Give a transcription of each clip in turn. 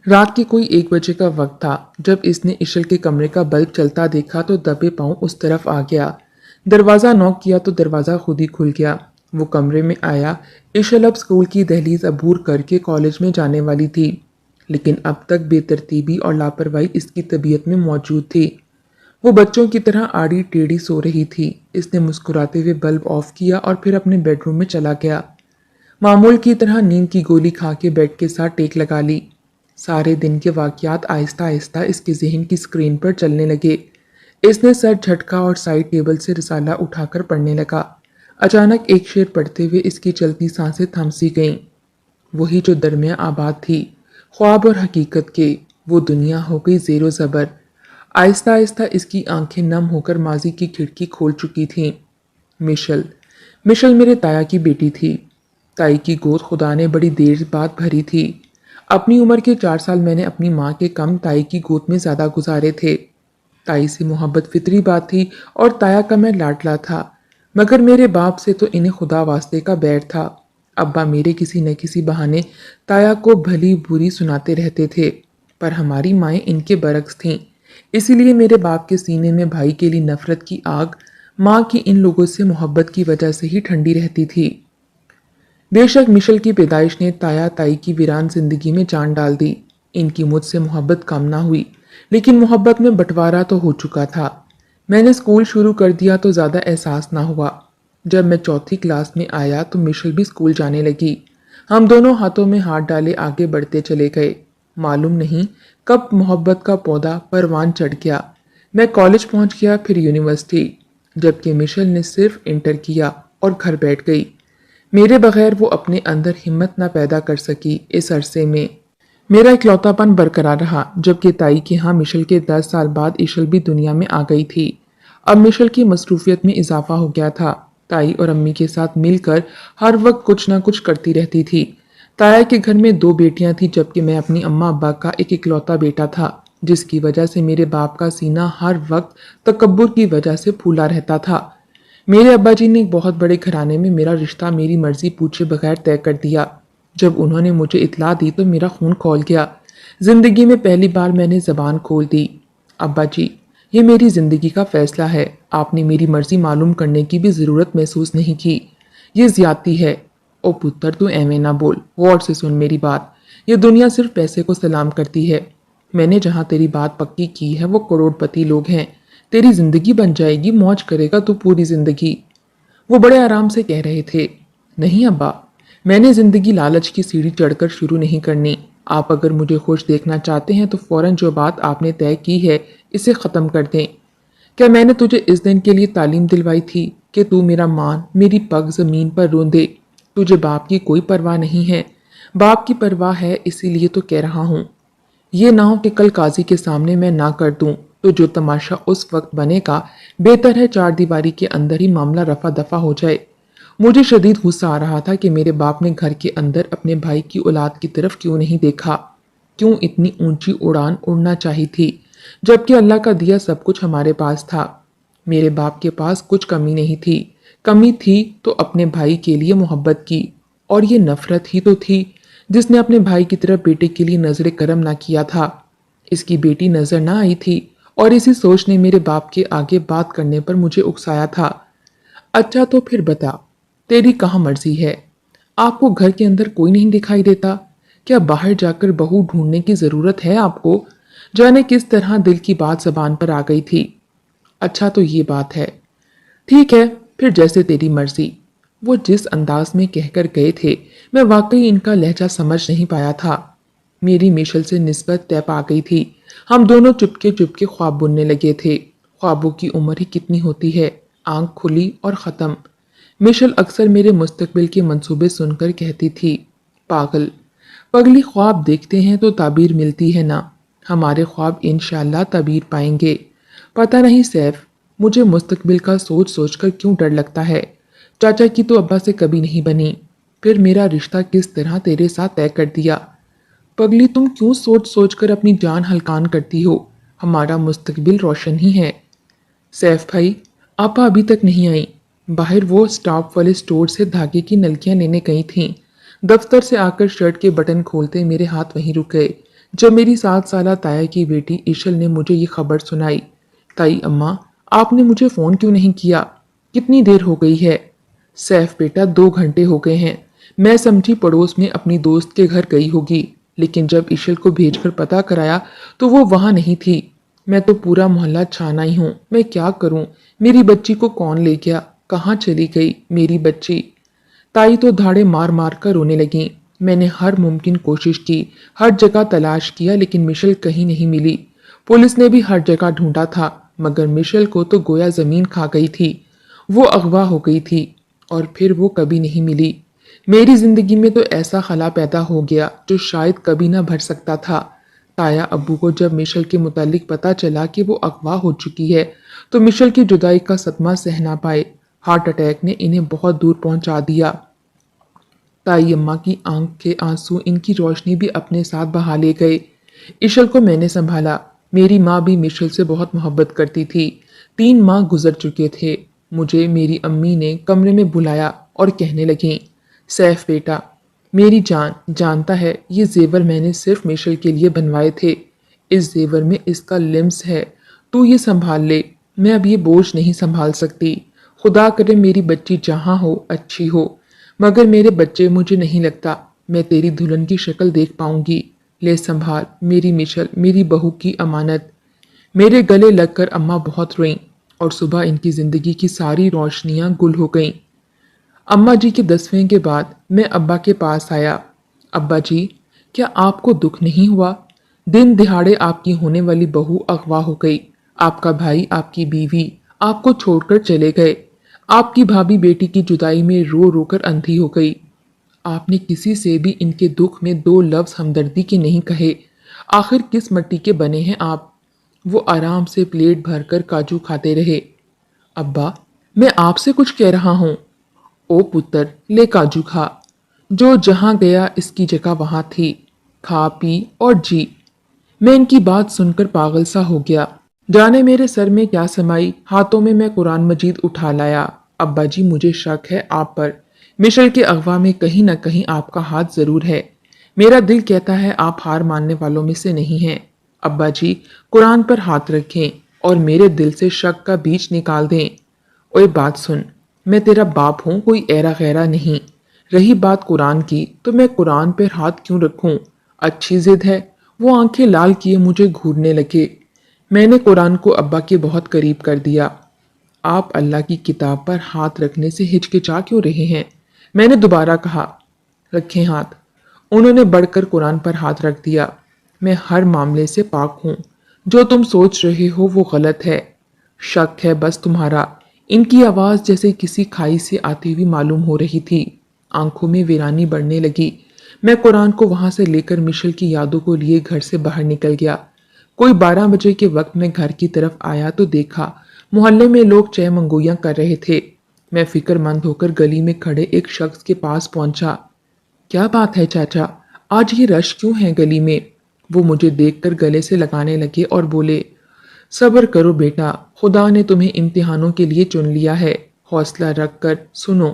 رات کے کوئی 1 بجے کا وقت تھا جب اس نے اشل کے کمرے کا بلب چلتا دیکھا تو دبے پاؤں اس طرف آ گیا۔ دروازہ نوک کیا تو دروازہ خود ہی کھل گیا۔ وہ کمرے میں آیا۔ اشل اب اسکول کی دہلیز عبور کر کے کالج میں جانے والی تھی، لیکن اب تک بے ترتیبی اور لاپرواہی اس کی طبیعت میں موجود تھی۔ وہ بچوں کی طرح آڑی ٹیڑھی سو رہی تھی۔ اس نے مسکراتے ہوئے بلب آف کیا اور پھر اپنے بیڈ روم میں چلا گیا۔ معمول کی طرح نیند کی گولی کھا کے بیڈ کے ساتھ ٹیک لگا لی۔ سارے دن کے واقعات آہستہ آہستہ اس کے ذہن کی اسکرین پر چلنے لگے۔ اس نے سر جھٹکا اور سائڈ ٹیبل سے رسالہ اٹھا کر پڑھنے لگا۔ اچانک ایک شعر پڑھتے ہوئے اس کی چلتی سانسیں تھم سی گئیں۔ وہی جو درمیاں آباد تھی، خواب اور حقیقت کے، وہ دنیا ہو گئی زیر و زبر۔ آہستہ آہستہ اس کی آنکھیں نم ہو کر ماضی کی کھڑکی کھول چکی تھیں۔ مشل میرے تایا کی بیٹی تھی۔ تائی کی گود خدا نے بڑی دیر بعد بھری تھی۔ اپنی عمر کے 4 سال میں نے اپنی ماں کے کم تائی کی گود میں زیادہ گزارے تھے۔ تائی سے محبت فطری بات تھی اور تایا کا میں لاڈلا تھا، مگر میرے باپ سے تو انہیں خدا واسطے کا بیر تھا۔ ابا میرے کسی نہ کسی بہانے تایا کو بھلی بری سناتے رہتے تھے، پر ہماری مائیں ان کے برعکس تھیں، اسی لیے میرے باپ کے سینے میں بھائی کے لیے نفرت کی آگ ماں کی ان لوگوں سے محبت کی وجہ سے ہی ٹھنڈی رہتی تھی۔ بے شک مشل کی پیدائش نے تایا تائی کی ویران زندگی میں جان ڈال دی۔ ان کی مجھ سے محبت کم نہ ہوئی، لیکن محبت میں بٹوارا تو ہو چکا تھا۔ میں نے اسکول شروع کر دیا تو زیادہ احساس نہ ہوا۔ جب میں 4تھی کلاس میں آیا تو مشل بھی اسکول جانے لگی۔ ہم دونوں ہاتھوں میں ہاتھ ڈالے آگے بڑھتے چلے گئے۔ معلوم نہیں کب محبت کا پودا پروان چڑھ گیا۔ میں کالج پہنچ گیا، پھر یونیورسٹی، جبکہ مشل نے صرف انٹر کیا اور گھر بیٹھ گئی۔ میرے بغیر وہ اپنے اندر ہمت نہ پیدا کر سکی۔ اس عرصے میں میرا اکلوتا پن برقرار رہا، جبکہ تائی کے ہاں مشل کے 10 سال بعد اشل بھی دنیا میں آ گئی تھی۔ اب مشل کی مصروفیت میں اضافہ ہو گیا تھا۔ تائی اور امی کے ساتھ مل کر ہر وقت کچھ نہ کچھ کرتی رہتی تھی۔ تایا کے گھر میں 2 بیٹیاں تھیں، جبکہ میں اپنی اماں ابا کا ایک اکلوتا بیٹا تھا، جس کی وجہ سے میرے باپ کا سینہ ہر وقت تکبر کی وجہ سے پھولا رہتا تھا۔ میرے ابا جی نے ایک بہت بڑے گھرانے میں میرا رشتہ میری مرضی پوچھے بغیر طے کر دیا۔ جب انہوں نے مجھے اطلاع دی تو میرا خون کھول گیا۔ زندگی میں پہلی بار میں نے زبان کھول دی۔ ابا جی، یہ میری زندگی کا فیصلہ ہے، آپ نے میری مرضی معلوم کرنے کی بھی ضرورت محسوس نہیں کی۔ یہ زیادتی ہے۔ او پتر، تو ایویں نہ بول، غور سے سن میری بات۔ یہ دنیا صرف پیسے کو سلام کرتی ہے۔ میں نے جہاں تیری بات پکی کی ہے وہ کروڑ پتی لوگ ہیں۔ تیری زندگی بن جائے گی، موج کرے گا تو پوری زندگی۔ وہ بڑے آرام سے کہہ رہے تھے۔ نہیں ابا، میں نے زندگی لالچ کی سیڑھی چڑھ کر شروع نہیں کرنی۔ آپ اگر مجھے خوش دیکھنا چاہتے ہیں تو فوراً جو بات آپ نے طے کی ہے اسے ختم کر دیں۔ کیا میں نے تجھے اس دن کے لیے تعلیم دلوائی تھی کہ تو میرا مان میری پگ زمین پر روندے؟ تجھے باپ کی کوئی پرواہ نہیں ہے۔ باپ کی پرواہ ہے، اسی لیے تو کہہ رہا ہوں۔ یہ نہ ہو کہ کل قاضی کے سامنے میں نہ کر دوں تو جو تماشا اس وقت بنے گا، بہتر ہے 4 دیواری کے اندر ہی معاملہ رفع دفع ہو جائے۔ مجھے شدید غصہ آ رہا تھا کہ میرے باپ نے گھر کے اندر اپنے بھائی کی اولاد کی طرف کیوں نہیں دیکھا، کیوں اتنی اونچی اڑان اڑنا چاہی تھی، جبکہ اللہ کا دیا سب کچھ ہمارے پاس تھا۔ میرے باپ کے پاس کچھ کمی نہیں تھی، کمی تھی تو اپنے بھائی کے لیے محبت کی، اور یہ نفرت ہی تو تھی جس نے اپنے بھائی کی طرف بیٹے کے لیے نظر کرم نہ کیا تھا۔ اس کی بیٹی نظر نہ آئی تھی اور اسی سوچ نے میرے باپ کے آگے بات کرنے پر مجھے اکسایا تھا۔ اچھا تو پھر بتا، تیری کہاں مرضی ہے؟ آپ کو گھر کے اندر کوئی نہیں دکھائی دیتا؟ کیا باہر جا کر بہو ڈھونڈنے کی ضرورت ہے آپ کو؟ جانے کس طرح دل کی بات زبان پر آ گئی تھی۔ اچھا تو یہ بات ہے، ٹھیک ہے پھر جیسے تیری مرضی۔ وہ جس انداز میں کہہ کر گئے تھے، میں واقعی ان کا لہجہ سمجھ نہیں پایا تھا۔ میری مشل سے نسبت طے پا گئی تھی۔ ہم دونوں چپکے چپکے خواب بننے لگے تھے۔ خوابوں کی عمر ہی کتنی ہوتی ہے، آنکھ کھلی اور ختم۔ مشل اکثر میرے مستقبل کے منصوبے سن کر کہتی تھی، پاگل، پگلی خواب دیکھتے ہیں تو تعبیر ملتی ہے نا، ہمارے خواب انشاءاللہ تعبیر پائیں گے۔ پتہ نہیں سیف، مجھے مستقبل کا سوچ سوچ کر کیوں ڈر لگتا ہے۔ چاچا کی تو ابا سے کبھی نہیں بنی، پھر میرا رشتہ کس طرح تیرے ساتھ طے کر دیا۔ پگلی، تم کیوں سوچ سوچ کر اپنی جان ہلکان کرتی ہو؟ ہمارا مستقبل روشن ہی ہے۔ سیف بھائی، آپا ابھی تک نہیں آئیں۔ باہر وہ سٹاپ والے سٹور سے دھاگے کی نلکیاں لینے گئی تھیں۔ دفتر سے آ کر شرٹ کے بٹن کھولتے میرے ہاتھ وہیں رک گئے۔ جب میری 7 سالہ تایا کی بیٹی ایشل نے مجھے یہ خبر سنائی، تائی اماں آپ نے مجھے فون کیوں نہیں کیا؟ کتنی دیر ہو گئی ہے؟ سیف بیٹا 2 گھنٹے ہو گئے ہیں۔ میں سمجھی پڑوس میں اپنی دوست کے گھر گئی ہوگی، لیکن جب ایشل کو بھیج کر پتہ کرایا تو وہ وہاں نہیں تھی۔ میں تو پورا محلہ چھانا ہی ہوں، میں کیا کروں؟ میری بچی کو کون لے گیا؟ کہاں چلی گئی میری بچی؟ تائی تو دھاڑے مار مار کر رونے لگیں۔ میں نے ہر ممکن کوشش کی، ہر جگہ تلاش کیا، لیکن مشل کہیں نہیں ملی۔ پولیس نے بھی ہر جگہ ڈھونڈا تھا، مگر مشل کو تو گویا زمین کھا گئی تھی۔ وہ اغوا ہو گئی تھی اور پھر وہ کبھی نہیں ملی۔ میری زندگی میں تو ایسا خلا پیدا ہو گیا جو شاید کبھی نہ بھر سکتا تھا۔ تایا ابو کو جب مشل کے متعلق پتا چلا کہ وہ اغوا ہو چکی ہے تو مشل کی جدائی کا صدمہ سہ نہ پائے۔ ہارٹ اٹیک نے انہیں بہت دور پہنچا دیا۔ تائی اماں کی آنکھ کے آنسو ان کی روشنی بھی اپنے ساتھ بہا لے گئے۔ ایشل کو میں نے سنبھالا۔ میری ماں بھی مشل سے بہت محبت کرتی تھی۔ 3 ماہ گزر چکے تھے۔ مجھے میری امی نے کمرے میں بلایا اور کہنے لگیں، سیف بیٹا، میری جان جانتا ہے یہ زیور میں نے صرف مشل کے لیے بنوائے تھے۔ اس زیور میں اس کا لمس ہے، تو یہ سنبھال لے۔ میں اب یہ بوجھ نہیں سنبھال سکتی۔ خدا کرے میری بچی جہاں ہو اچھی ہو، مگر میرے بچے مجھے نہیں لگتا میں تیری دلہن کی شکل دیکھ پاؤں گی۔ لے سنبھال میری مشل، میری بہو کی امانت۔ میرے گلے لگ کر اماں بہت روئیں اور صبح ان کی زندگی کی ساری روشنیاں گل ہو گئیں۔ اماں جی کے دسویں کے بعد میں ابا کے پاس آیا۔ ابا جی، کیا آپ کو دکھ نہیں ہوا؟ دن دہاڑے آپ کی ہونے والی بہو اغوا ہو گئی، آپ کا بھائی، آپ کی بیوی آپ کو چھوڑ کر چلے گئے، آپ کی بھابھی بیٹی کی جدائی میں رو رو کر اندھی ہو گئی۔ آپ نے کسی سے بھی ان کے دکھ میں 2 لفظ ہمدردی کے نہیں کہے۔ آخر کس مٹی کے بنے ہیں آپ؟ وہ آرام سے پلیٹ بھر کر کاجو کھاتے رہے۔ ابا، میں آپ سے کچھ کہہ رہا ہوں۔ او پتر، لے کاجو کھا۔ جو جہاں گیا اس کی جگہ وہاں تھی، کھا پی اور جی۔ میں ان کی بات سن کر پاگل سا ہو گیا۔ جانے میرے سر میں کیا سمائی، ہاتھوں میں میں قرآن مجید اٹھا لایا۔ ابا جی، مجھے شک ہے آپ پر۔ مشل کے اغوا میں کہیں نہ کہیں آپ کا ہاتھ ضرور ہے۔ میرا دل کہتا ہے آپ ہار ماننے والوں میں سے نہیں ہیں۔ ابا جی، قرآن پر ہاتھ رکھیں اور میرے دل سے شک کا بیج نکال دیں۔ اوے بات سن، میں تیرا باپ ہوں، کوئی ایرا غیرا نہیں۔ رہی بات قرآن کی، تو میں قرآن پر ہاتھ کیوں رکھوں؟ اچھی ضد ہے۔ وہ آنکھیں لال کیے مجھے گھورنے لگے۔ میں نے قرآن کو ابا کے بہت قریب کر دیا۔ آپ اللہ کی کتاب پر ہاتھ رکھنے سے ہچکچا کیوں رہے ہیں؟ میں نے دوبارہ کہا، رکھیں ہاتھ۔ انہوں نے بڑھ کر قرآن پر ہاتھ رکھ دیا۔ میں ہر معاملے سے پاک ہوں۔ جو تم سوچ رہے ہو وہ غلط ہے۔ شک ہے بس تمہارا۔ ان کی آواز جیسے کسی کھائی سے آتی ہوئی معلوم ہو رہی تھی۔ آنکھوں میں ویرانی بڑھنے لگی۔ میں قرآن کو وہاں سے لے کر مشل کی یادوں کو لیے گھر سے باہر نکل گیا۔ کوئی 12 بجے کے وقت میں گھر کی طرف آیا تو دیکھا محلے میں لوگ چہ منگویاں کر رہے تھے۔ میں فکر مند ہو کر گلی میں کھڑے ایک شخص کے پاس پہنچا۔ کیا بات ہے چاچا، آج یہ رش کیوں ہے گلی میں؟ وہ مجھے دیکھ کر گلے سے لگانے لگے اور بولے، صبر کرو بیٹا، خدا نے تمہیں امتحانوں کے لیے چن لیا ہے، حوصلہ رکھ کر سنو۔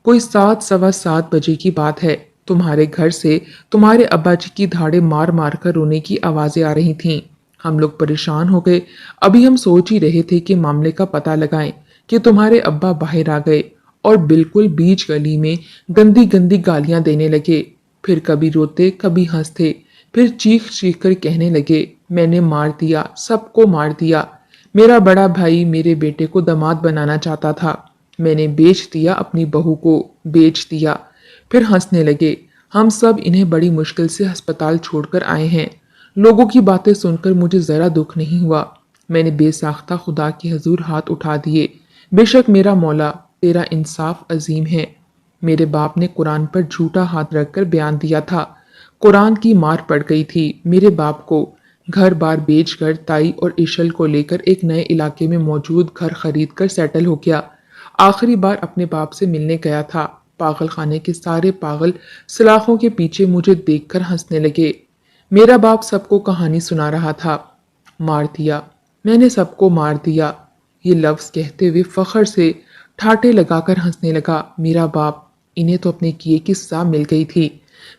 کوئی 7 سوا 7 بجے کی بات ہے، تمہارے گھر سے تمہارے ابا جی کی دھاڑے مار مار کر رونے کی آوازیں آ رہی تھیں۔ ہم لوگ پریشان ہو گئے۔ ابھی ہم سوچ ہی رہے تھے کہ معاملے کا پتہ لگائیں کہ تمہارے ابا باہر آ گئے اور بالکل بیچ گلی میں گندی گندی گالیاں دینے لگے۔ پھر کبھی روتے کبھی ہنستے، پھر چیخ چیخ کر کہنے لگے، میں نے مار دیا، سب کو مار دیا۔ میرا بڑا بھائی میرے بیٹے کو داماد بنانا چاہتا تھا، میں نے بیچ دیا، اپنی بہو کو بیچ دیا۔ پھر ہنسنے لگے۔ ہم سب انہیں بڑی مشکل سے ہسپتال چھوڑ کر آئے ہیں۔ لوگوں کی باتیں سن کر مجھے ذرا دکھ نہیں ہوا۔ میں نے بے ساختہ خدا کے حضور ہاتھ اٹھا دیے، بے شک میرا مولا تیرا انصاف عظیم ہے۔ میرے باپ نے قرآن پر جھوٹا ہاتھ رکھ کر بیان دیا تھا۔ قرآن کی مار پڑ گئی تھی۔ میرے باپ کو گھر بار بیچ کر تائی اور ایشل کو لے کر ایک نئے علاقے میں موجود گھر خرید کر سیٹل ہو گیا۔ آخری بار اپنے باپ سے ملنے گیا تھا۔ پاگل خانے کے سارے پاگل سلاخوں کے پیچھے مجھے دیکھ کر ہنسنے لگے۔ میرا باپ سب کو کہانی سنا رہا تھا۔ مار دیا، میں نے سب کو مار دیا، یہ لفظ کہتے ہوئے فخر سے ٹھاٹے لگا کر ہنسنے لگا۔ میرا باپ، انہیں تو اپنے کیے کی سزا مل گئی تھی۔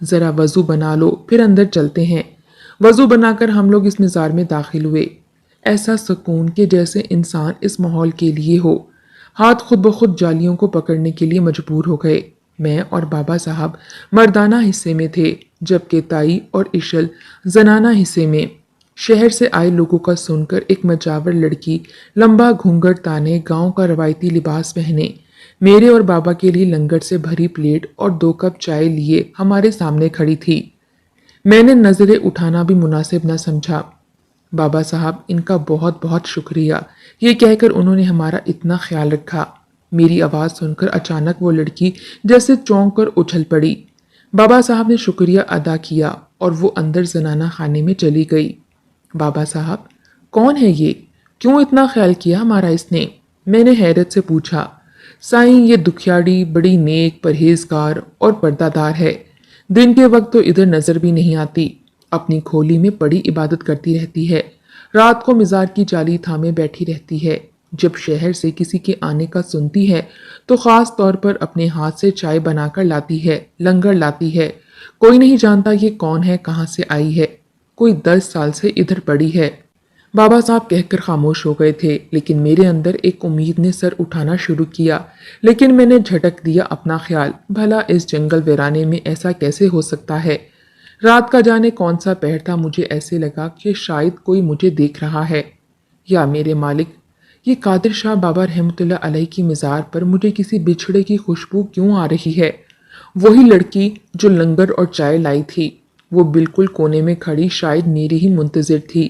ذرا وضو بنا لو پھر اندر چلتے ہیں۔ وضو بنا کر ہم لوگ اس مزار میں داخل ہوئے۔ ایسا سکون کہ جیسے انسان اس ماحول کے لیے ہو۔ ہاتھ خود بخود جالیوں کو پکڑنے کے لیے مجبور ہو گئے۔ میں اور بابا صاحب مردانہ حصے میں تھے، جبکہ تائی اور اشل زنانہ حصے میں۔ شہر سے آئے لوگوں کا سن کر ایک مجاور لڑکی لمبا گھونگھٹ تانے، گاؤں کا روایتی لباس پہنے، میرے اور بابا کے لیے لنگر سے بھری پلیٹ اور 2 کپ چائے لیے ہمارے سامنے کھڑی تھی۔ میں نے نظریں اٹھانا بھی مناسب نہ سمجھا۔ بابا صاحب ان کا بہت بہت شکریہ، یہ کہہ کر انہوں نے ہمارا اتنا خیال رکھا۔ میری آواز سن کر اچانک وہ لڑکی جیسے چونک کر اچھل پڑی۔ بابا صاحب نے شکریہ ادا کیا اور وہ اندر زنانہ خانے میں چلی گئی۔ بابا صاحب، کون ہے یہ؟ کیوں اتنا خیال کیا ہمارا اس نے؟ میں نے حیرت سے پوچھا۔ سائیں، یہ دکھیاڑی بڑی نیک، پرہیزگار اور پردہ دار ہے۔ دن کے وقت تو ادھر نظر بھی نہیں آتی، اپنی کھولی میں پڑی عبادت کرتی رہتی ہے، رات کو مزار کی جالی تھامے بیٹھی رہتی ہے۔ جب شہر سے کسی کے آنے کا سنتی ہے تو خاص طور پر اپنے ہاتھ سے چائے بنا کر لاتی ہے، لنگر لاتی ہے۔ کوئی نہیں جانتا یہ کون ہے، کہاں سے آئی ہے، کوئی 10 سال سے ادھر پڑی ہے۔ بابا صاحب کہہ کر خاموش ہو گئے تھے، لیکن میرے اندر ایک امید نے سر اٹھانا شروع کیا۔ لیکن میں نے جھٹک دیا اپنا خیال، بھلا اس جنگل ویرانے میں ایسا کیسے ہو سکتا ہے؟ رات کا جانے کون سا پہر تھا، مجھے ایسے لگا کہ شاید کوئی مجھے دیکھ رہا ہے۔ یا میرے مالک، یہ قادر شاہ بابا رحمۃ اللہ علیہ کی مزار پر مجھے کسی بچھڑے کی خوشبو کیوں آ رہی ہے؟ وہی لڑکی جو لنگر اور چائے لائی تھی، وہ بالکل کونے میں کھڑی شاید میری ہی منتظر تھی۔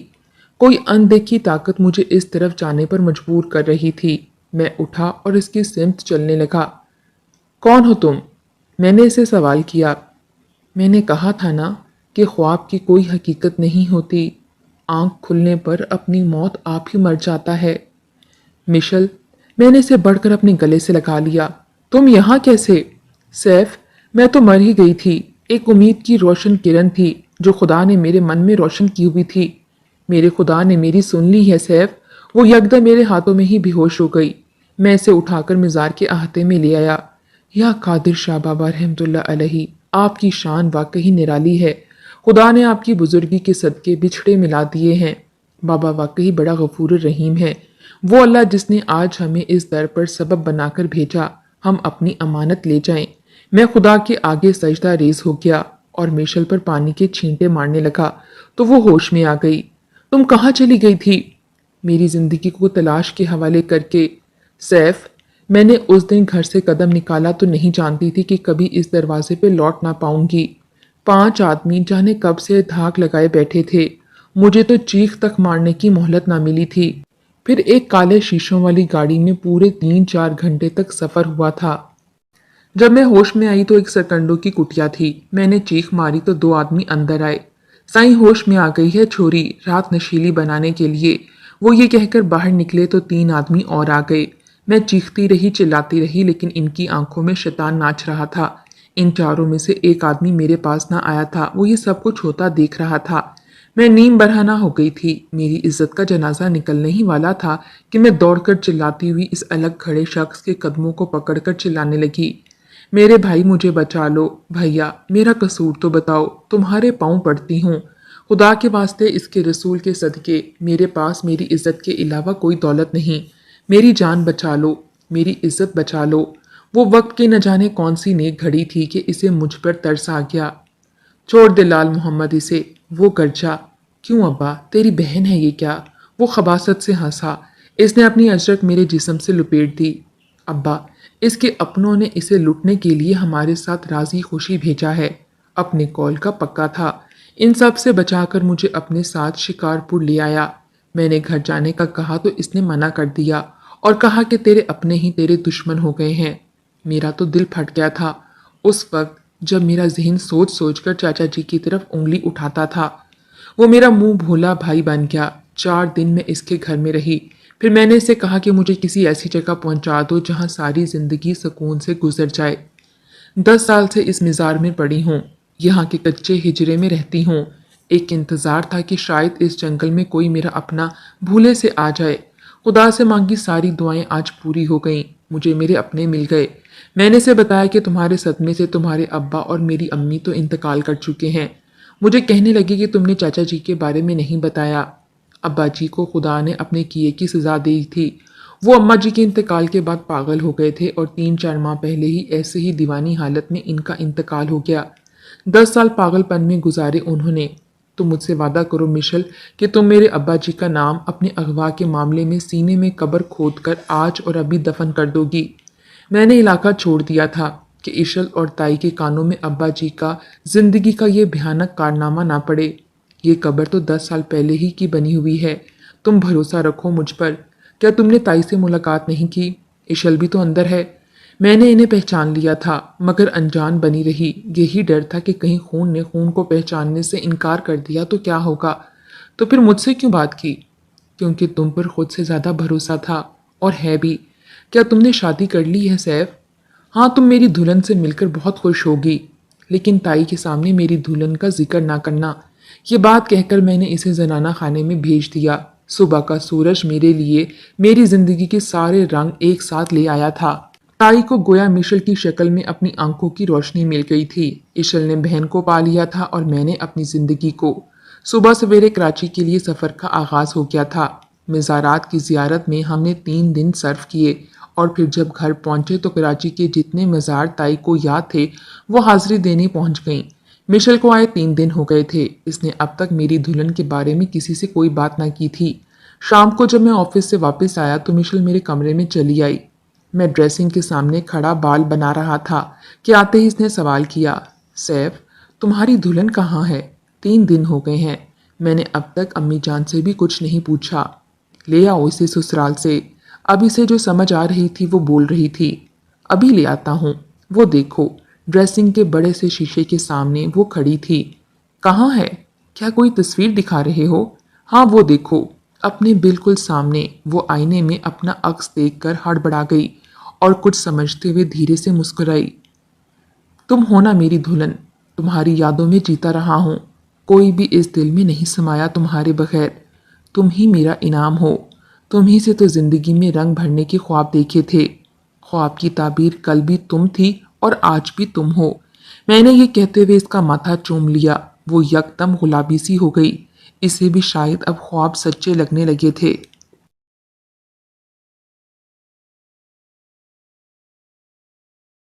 کوئی اندیکھی طاقت مجھے اس طرف جانے پر مجبور کر رہی تھی۔ میں اٹھا اور اس کی سمت چلنے لگا۔ کون ہو تم؟ میں نے اسے سوال کیا۔ میں نے کہا تھا نا کہ خواب کی کوئی حقیقت نہیں ہوتی، آنکھ کھلنے پر اپنی موت آپ ہی مر جاتا ہے۔ مشل، میں نے اسے بڑھ کر اپنے گلے سے لگا لیا۔ تم یہاں کیسے؟ سیف، میں تو مر ہی گئی تھی، ایک امید کی روشن کرن تھی جو خدا نے میرے من میں روشن کی ہوئی تھی۔ میرے خدا نے میری سن لی ہے سیف، وہ یکدم میرے ہاتھوں میں ہی بے ہوش ہو گئی۔ میں اسے اٹھا کر مزار کے احاطے میں لے آیا۔ یا قادر شاہ بابا رحمۃ اللہ علیہ، آپ کی شان واقعی نرالی ہے، خدا نے آپ کی بزرگی کے صدقے بچھڑے ملا دیے ہیں۔ بابا واقعی بڑا غفور الرحیم ہے، وہ اللہ جس نے آج ہمیں اس در پر سبب بنا کر بھیجا، ہم اپنی امانت لے جائیں۔ میں خدا کے آگے سجدہ ریز ہو گیا اور میشل پر پانی کے چھینٹے مارنے لگا تو وہ ہوش میں آ گئی۔ تم کہاں چلی گئی تھی؟ میری زندگی کو تلاش کے حوالے کر کے۔ سیف، میں نے اس دن گھر سے قدم نکالا تو نہیں جانتی تھی کہ کبھی اس دروازے پہ لوٹ نہ پاؤں گی۔ 5 آدمی جانے کب سے دھاک لگائے بیٹھے تھے، مجھے تو چیخ تک مارنے کی مہلت نہ ملی تھی۔ پھر ایک کالے شیشوں والی گاڑی میں پورے 3-4 گھنٹے تک سفر ہوا تھا۔ جب میں ہوش میں آئی تو ایک سرکنڈوں کی کٹیا تھی۔ میں نے چیخ ماری تو 2 آدمی اندر آئے۔ سائیں ہوش میں آ گئی ہے چھوری، رات نشیلی بنانے کے لیے، وہ یہ کہہ کر باہر نکلے تو 3 آدمی اور آ گئے۔ میں چیختی رہی، چلاتی رہی، لیکن ان کی آنکھوں میں شیطان ناچ رہا تھا۔ ان چاروں میں سے ایک آدمی میرے پاس نہ آیا تھا، وہ یہ سب کچھ ہوتا دیکھ رہا تھا۔ میں نیم برہنہ ہو گئی تھی، میری عزت کا جنازہ نکلنے ہی والا تھا کہ میں دوڑ کر چلاتی ہوئی اس الگ کھڑے شخص کے قدموں کو پکڑ کر چلانے لگی۔ میرے بھائی، مجھے بچا لو، بھیا میرا قصور تو بتاؤ، تمہارے پاؤں پڑتی ہوں، خدا کے واسطے، اس کے رسول کے صدقے، میرے پاس میری عزت کے علاوہ کوئی دولت نہیں، میری جان بچا لو، میری عزت بچا لو۔ وہ وقت کی نہ جانے کون سی نیک گھڑی تھی کہ اسے مجھ پر ترس آ گیا۔ چھوڑ دے لال محمد اسے، وہ گرجا۔ کیوں ابا، تیری بہن ہے یہ کیا؟ وہ خباثت سے ہنسا۔ اس نے اپنی اجرک میرے جسم سے لپیٹ دی۔ ابا، اس کے اپنوں نے اسے لٹنے کے لیے ہمارے ساتھ راضی خوشی بھیجا ہے، اپنے قول کا پکا تھا، ان سب سے بچا کر مجھے اپنے ساتھ شکارپور لے آیا۔ میں نے گھر جانے کا کہا تو اس نے منع کر دیا اور کہا کہ تیرے اپنے ہی تیرے دشمن ہو گئے ہیں۔ میرا تو دل پھٹ گیا تھا اس وقت جب میرا ذہن سوچ سوچ کر چاچا جی کی طرف انگلی اٹھاتا تھا۔ وہ میرا منہ بھولا بھائی بن گیا۔ 4 دن میں اس کے گھر میں رہی، پھر میں نے اسے کہا کہ مجھے کسی ایسی جگہ پہنچا دو جہاں ساری زندگی سکون سے گزر جائے۔ 10 سال سے اس مزار میں پڑی ہوں، یہاں کے کچے ہجرے میں رہتی ہوں۔ ایک انتظار تھا کہ شاید اس جنگل میں کوئی میرا اپنا بھولے سے آ جائے۔ خدا سے مانگی ساری دعائیں آج پوری ہو گئیں۔ مجھے میرے اپنے مل گئے۔ میں نے اسے بتایا کہ تمہارے صدمے سے تمہارے ابا اور میری امی تو انتقال کر چکے ہیں۔ مجھے کہنے لگی کہ تم نے چاچا جی کے بارے میں نہیں بتایا۔ ابا جی کو خدا نے اپنے کیے کی سزا دی تھی۔ وہ اماں جی کے انتقال کے بعد پاگل ہو گئے تھے اور 3-4 ماہ پہلے ہی ایسے ہی دیوانی حالت میں ان کا انتقال ہو گیا۔ 10 سال پاگل پن میں گزارے انہوں نے۔ تم مجھ سے وعدہ کرو مشل کہ تم میرے ابا جی کا نام اپنے اغوا کے معاملے میں سینے میں قبر کھود کر آج اور ابھی دفن کر دو گی۔ میں نے علاقہ چھوڑ دیا تھا کہ اشل اور تائی کے کانوں میں ابا جی کا زندگی کا یہ بھیانک کارنامہ نہ پڑے۔ یہ قبر تو 10 سال پہلے ہی کی بنی ہوئی ہے۔ تم بھروسہ رکھو مجھ پر۔ کیا تم نے تائی سے ملاقات نہیں کی؟ اشل بھی تو اندر ہے۔ میں نے انہیں پہچان لیا تھا مگر انجان بنی رہی۔ یہی ڈر تھا کہ کہیں خون نے خون کو پہچاننے سے انکار کر دیا تو کیا ہوگا۔ تو پھر مجھ سے کیوں بات کی؟ کیونکہ تم پر خود سے زیادہ بھروسہ تھا، اور ہے بھی۔ کیا تم نے شادی کر لی ہے سیف؟ ہاں، تم میری دلہن سے مل کر بہت خوش ہوگی، لیکن تائی کے سامنے میری دلہن کا ذکر نہ کرنا۔ یہ بات کہہ کر میں نے اسے زنانہ خانے میں بھیج دیا۔ صبح کا سورج میرے لیے میری زندگی کے سارے رنگ ایک ساتھ لے آیا تھا۔ تائی کو گویا مشل کی شکل میں اپنی آنکھوں کی روشنی مل گئی تھی۔ اشل نے بہن کو پا لیا تھا اور میں نے اپنی زندگی کو۔ صبح سویرے کراچی کے لیے سفر کا آغاز ہو گیا تھا۔ مزارات کی زیارت میں ہم نے 3 دن صرف کیے اور پھر جب گھر پہنچے تو کراچی کے جتنے مزار تائی کو یاد تھے وہ حاضری دینے پہنچ گئیں۔ مشل کو آئے 3 دن ہو گئے تھے۔ اس نے اب تک میری دلہن کے بارے میں کسی سے کوئی بات نہ کی تھی۔ شام کو جب میں آفس سے واپس آیا تو مشل میرے کمرے میں چلی آئی۔ میں ڈریسنگ کے سامنے کھڑا بال بنا رہا تھا کہ آتے ہی اس نے سوال کیا، سیف تمہاری دلہن کہاں ہے؟ 3 دن ہو گئے ہیں۔ میں نے اب تک امی جان سے بھی کچھ نہیں پوچھا۔ لے آؤ اسے سسرال سے۔ اب اسے جو سمجھ آ رہی تھی وہ بول رہی تھی۔ ابھی لے آتا ہوں۔ وہ دیکھو، ڈریسنگ کے بڑے سے شیشے کے سامنے وہ کھڑی تھی۔ کہاں ہے؟ کیا کوئی تصویر دکھا رہے ہو؟ ہاں وہ دیکھو، اپنے بالکل سامنے۔ وہ آئینے میں اپنا عکس دیکھ کر ہڑبڑا گئی اور کچھ سمجھتے ہوئے دھیرے سے مسکرائی۔ تم ہو نا میری دلہن، تمہاری یادوں میں جیتا رہا ہوں۔ کوئی بھی اس دل میں نہیں سمایا تمہارے بغیر۔ تم ہی میرا انعام ہو۔ تم ہی سے تو زندگی میں رنگ بھرنے کے خواب دیکھے تھے۔ خواب کی تعبیر کل بھی تم تھی اور آج بھی تم ہو۔ میں نے یہ کہتے ہوئے اس کا ماتھا چوم لیا۔ وہ یکدم گلابی سی ہو گئی۔ اسے بھی شاید اب خواب سچے لگنے لگے تھے۔